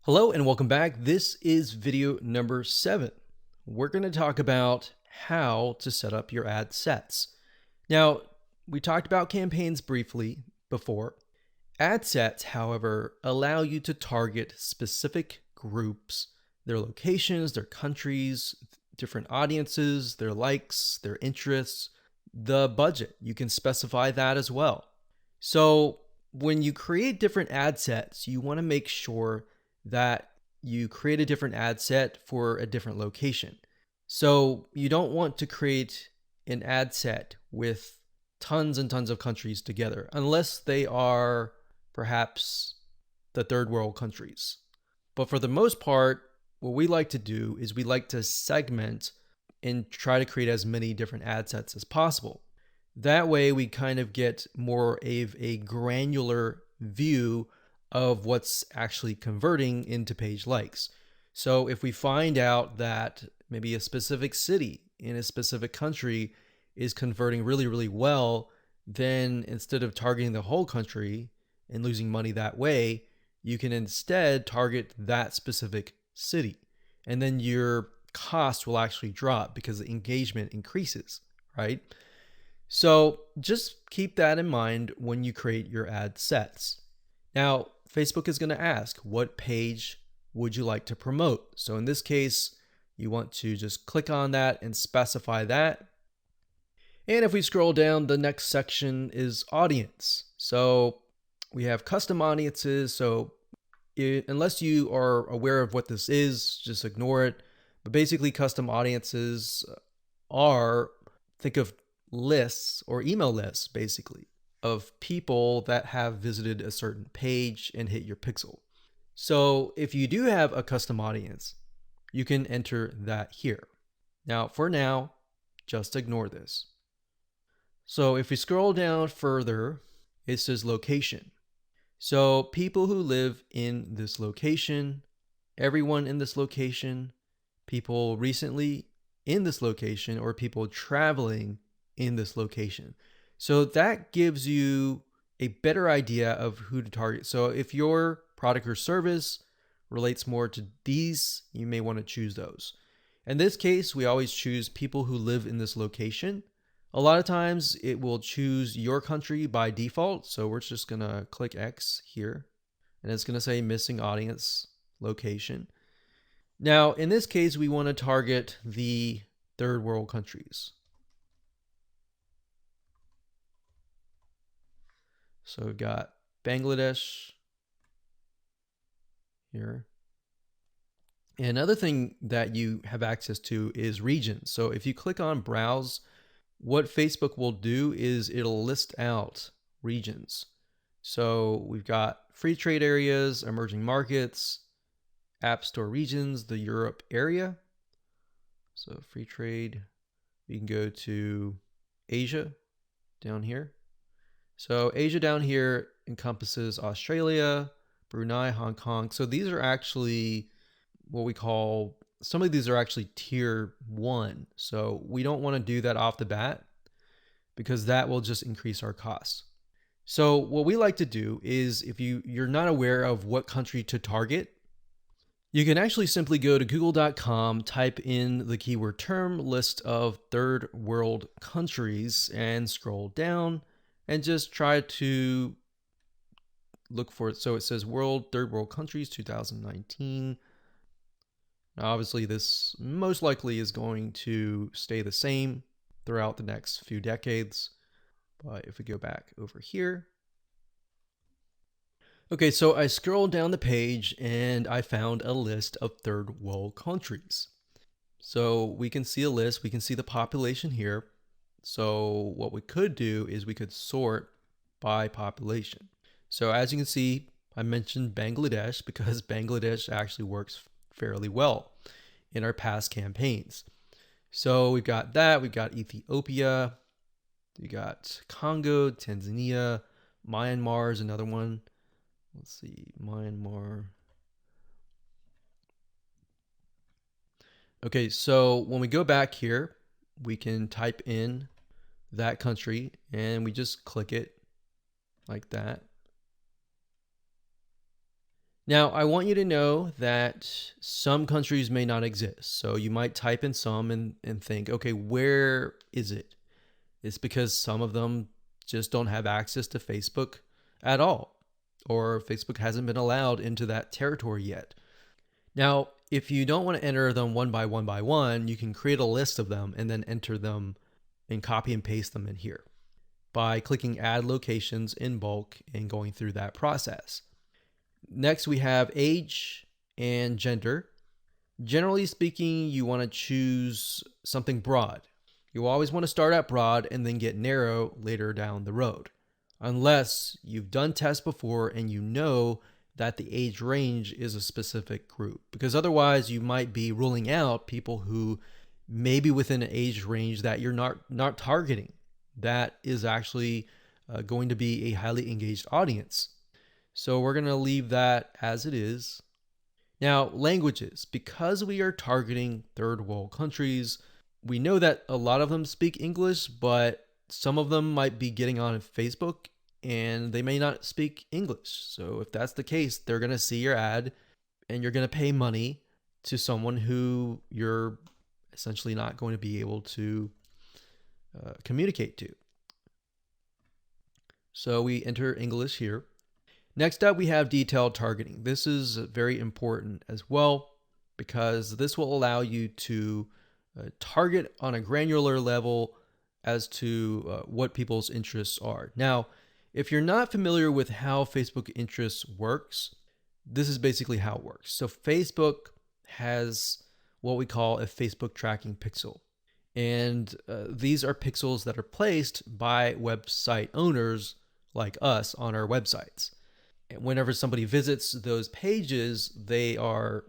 Hello and welcome back. This is video number 7. We're going to talk about how to set up your ad sets. Now, we talked about campaigns briefly before. Ad sets, however, allow you to target specific groups, their locations, their countries, different audiences, their likes, their interests, the budget. You can specify that as well. So when you create different ad sets, you want to make sure that you create a different ad set for a different location. So you don't want to create an ad set with tons and tons of countries together, unless they are perhaps the third world countries. But for the most part, what we like to do is we like to segment and try to create as many different ad sets as possible. That way we kind of get more of a granular view of what's actually converting into page likes. So if we find out that maybe a specific city in a specific country is converting really, really well, then instead of targeting the whole country and losing money that way, you can instead target that specific city. And then your cost will actually drop because the engagement increases, right? So just keep that in mind when you create your ad sets. Now, Facebook is going to ask, what page would you like to promote? So in this case, you want to just click on that and specify that. And if we scroll down, the next section is audience. So we have custom audiences. So unless you are aware of what this is, just ignore it. But basically, custom audiences are, think of lists or email lists, basically, of people that have visited a certain page and hit your pixel. So if you do have a custom audience, you can enter that here. Now, for now, just ignore this. So if we scroll down further, it says location. So people who live in this location, everyone in this location, people recently in this location, or people traveling in this location. So that gives you a better idea of who to target. So if your product or service relates more to these, you may want to choose those. In this case, we always choose people who live in this location. A lot of times it will choose your country by default. So we're just going to click X here and it's going to say missing audience location. Now, in this case, we want to target the third world countries. So we've got Bangladesh here. And another thing that you have access to is regions. So if you click on browse, what Facebook will do is it'll list out regions. So we've got free trade areas, emerging markets, app store regions, the Europe area. So free trade, you can go to Asia down here. So Asia down here encompasses Australia, Brunei, Hong Kong. So these are actually what we call, some of these are actually tier 1. So we don't want to do that off the bat because that will just increase our costs. So what we like to do is, if you're not aware of what country to target, you can actually simply go to google.com, type in the keyword term, list of third world countries, and scroll down and just try to look for it. So it says third world countries 2019. Now obviously this most likely is going to stay the same throughout the next few decades. But if we go back over here. Okay, so I scrolled down the page and I found a list of third world countries. So we can see a list, we can see the population here. So what we could do is we could sort by population. So as you can see, I mentioned Bangladesh because Bangladesh actually works fairly well in our past campaigns. So we've got that, we've got Ethiopia, we got Congo, Tanzania, Myanmar is another one. Let's see, Myanmar. Okay, so when we go back here, we can type in that country and we just click it like that. Now, I want you to know that some countries may not exist. So you might type in some and think, okay, where is it? It's because some of them just don't have access to Facebook at all, or Facebook hasn't been allowed into that territory yet. Now, if you don't want to enter them one by one by one, you can create a list of them and then enter them and copy and paste them in here by clicking add locations in bulk and going through that process. Next, we have age and gender. Generally speaking, you want to choose something broad. You always want to start out broad and then get narrow later down the road, unless you've done tests before and you know that the age range is a specific group, because otherwise you might be ruling out people who may be within an age range that you're not targeting. That is actually going to be a highly engaged audience. So we're going to leave that as it is. Now, languages. Because we are targeting third world countries, we know that a lot of them speak English, but some of them might be getting on Facebook and they may not speak English. So if that's the case, they're going to see your ad and you're going to pay money to someone who you're essentially not going to be able to communicate to. So we enter English here. Next up, we have detailed targeting. This is very important as well because this will allow you to target on a granular level as to what people's interests are. Now, if you're not familiar with how Facebook interests works, this is basically how it works. So Facebook has what we call a Facebook tracking pixel. And these are pixels that are placed by website owners like us on our websites. Whenever somebody visits those pages, they are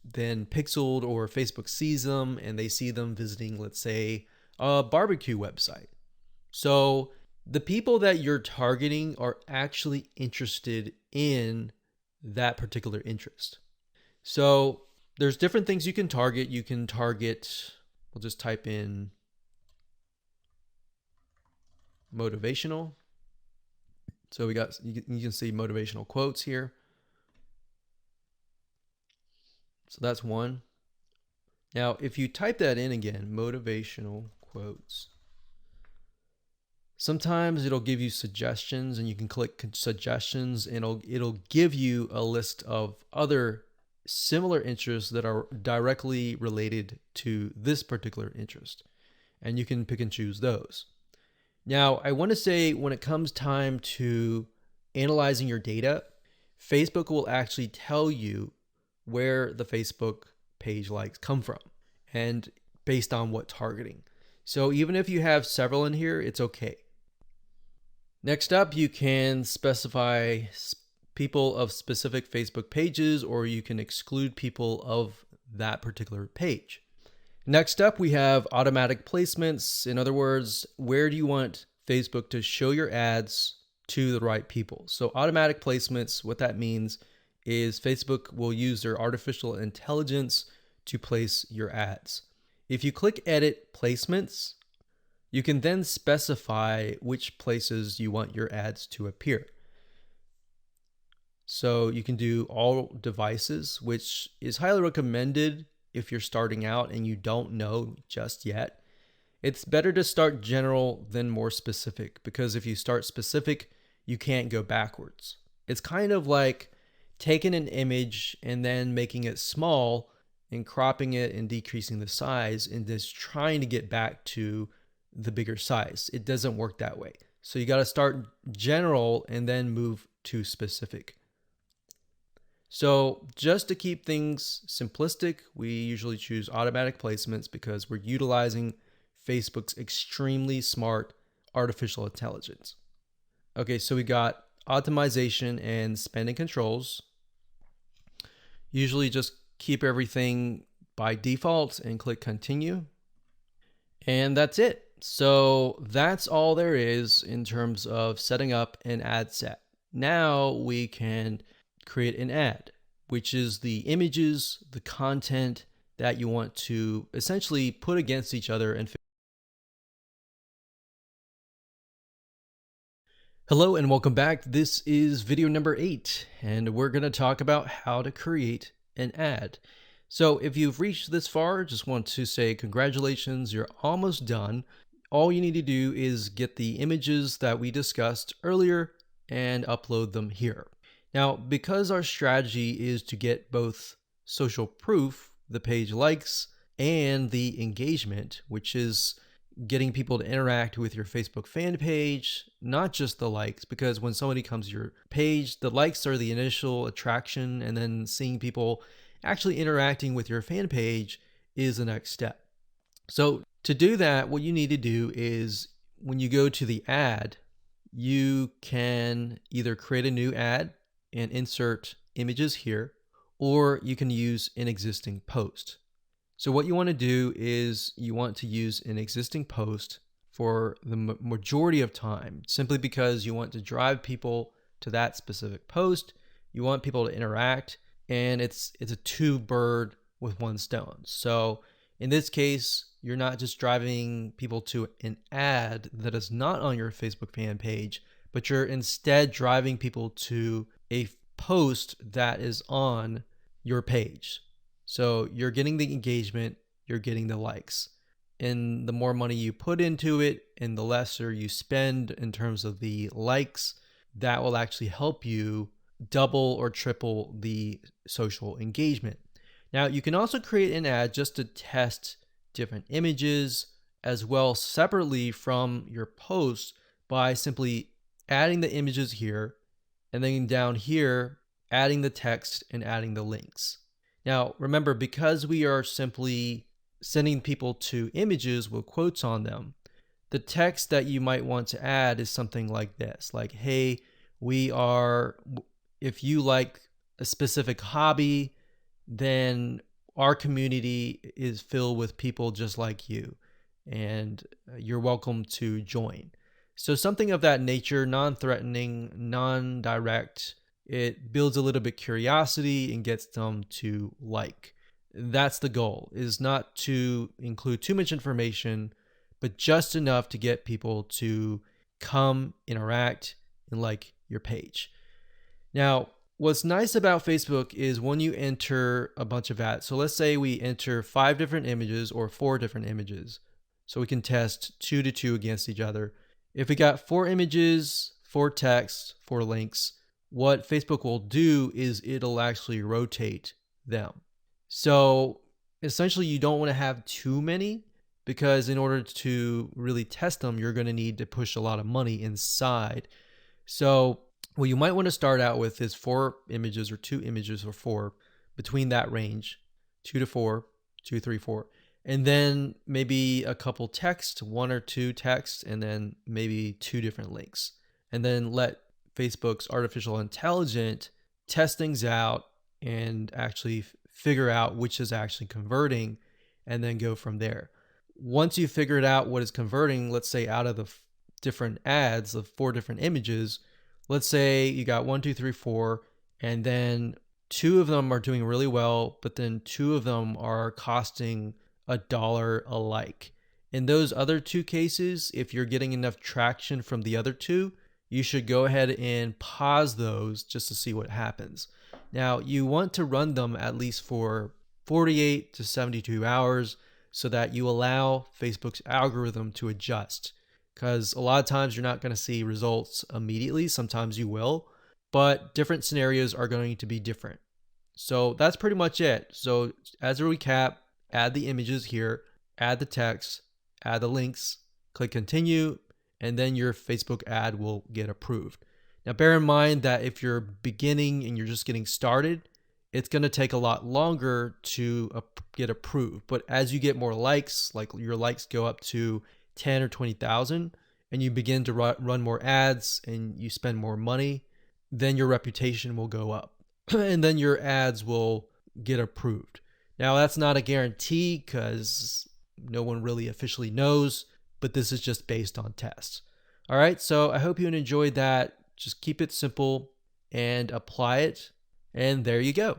then pixeled, or Facebook sees them and they see them visiting, let's say, a barbecue website. So the people that you're targeting are actually interested in that particular interest. So there's different things you can target. You can target, we'll just type in motivational. So we got, you can see motivational quotes here. So that's one. Now, if you type that in again, motivational quotes, sometimes it'll give you suggestions and you can click suggestions and it'll give you a list of other similar interests that are directly related to this particular interest. And you can pick and choose those. Now, I want to say when it comes time to analyzing your data, Facebook will actually tell you where the Facebook page likes come from and based on what targeting. So even if you have several in here, it's okay. Next up, you can specify people of specific Facebook pages, or you can exclude people of that particular page. Next up, we have automatic placements. In other words, where do you want Facebook to show your ads to the right people? So automatic placements, what that means is Facebook will use their artificial intelligence to place your ads. If you click edit placements, you can then specify which places you want your ads to appear. So you can do all devices, which is highly recommended if you're starting out and you don't know just yet. It's better to start general than more specific, because if you start specific, you can't go backwards. It's kind of like taking an image and then making it small and cropping it and decreasing the size and just trying to get back to the bigger size. It doesn't work that way. So you got to start general and then move to specific. So just to keep things simplistic, we usually choose automatic placements because we're utilizing Facebook's extremely smart artificial intelligence. Okay, so we got optimization and spending controls. Usually just keep everything by default and click continue. And that's it. So that's all there is in terms of setting up an ad set. Now we can create an ad, which is the images, the content that you want to essentially put against each other. And Hello and welcome back. This is video number 8, and we're going to talk about how to create an ad. So if you've reached this far, just want to say congratulations, you're almost done. All you need to do is get the images that we discussed earlier and upload them here. Now, because our strategy is to get both social proof, the page likes, and the engagement, which is getting people to interact with your Facebook fan page, not just the likes, because when somebody comes to your page, the likes are the initial attraction, and then seeing people actually interacting with your fan page is the next step. So to do that, what you need to do is when you go to the ad, you can either create a new ad and insert images here, or you can use an existing post. So what you want to do is you want to use an existing post for the majority of time, simply because you want to drive people to that specific post. You want people to interact, and it's a two bird with one stone. So in this case, you're not just driving people to an ad that is not on your Facebook fan page, but you're instead driving people to a post that is on your page. So you're getting the engagement, you're getting the likes. And the more money you put into it and the lesser you spend in terms of the likes, that will actually help you double or triple the social engagement. Now, you can also create an ad just to test different images as well separately from your post by simply adding the images here, and then down here, adding the text and adding the links. Now, remember, because we are simply sending people to images with quotes on them, the text that you might want to add is something like this, like, hey, if you like a specific hobby, then our community is filled with people just like you, and you're welcome to join. So something of that nature, non-threatening, non-direct. It builds a little bit curiosity and gets them to like. That's the goal, is not to include too much information, but just enough to get people to come, interact, and like your page. Now, what's nice about Facebook is when you enter a bunch of ads. So let's say we enter 5 different images or 4 different images. So we can test 2 to 2 against each other. If we got 4 images, 4 text, 4 links, what Facebook will do is it'll actually rotate them. So essentially you don't want to have too many, because in order to really test them, you're going to need to push a lot of money inside. So what you might want to start out with is 4 images or 2 images or 4, between that range, 2 to 4, 2, 3, 4. And then maybe a couple text, 1 or 2 texts, and then maybe 2 different links. And then let Facebook's artificial intelligence test things out and actually figure out which is actually converting, and then go from there. Once you figured out what is converting, let's say out of the different ads of 4 different images, let's say you got 1, 2, 3, 4, and then 2 of them are doing really well, but then 2 of them are costing $1 a like. In those other 2 cases, if you're getting enough traction from the other 2, you should go ahead and pause those just to see what happens. Now, you want to run them at least for 48 to 72 hours so that you allow Facebook's algorithm to adjust. Because a lot of times you're not going to see results immediately. Sometimes you will, but different scenarios are going to be different. So that's pretty much it. So as a recap, add the images here, add the text, add the links, click continue, and then your Facebook ad will get approved. Now, bear in mind that if you're beginning and you're just getting started, it's going to take a lot longer to get approved. But as you get more likes, like your likes go up to 10 or 20,000, and you begin to run more ads and you spend more money, then your reputation will go up and then your ads will get approved. Now, that's not a guarantee because no one really officially knows, but this is just based on tests. All right, so I hope you enjoyed that. Just keep it simple and apply it, and there you go.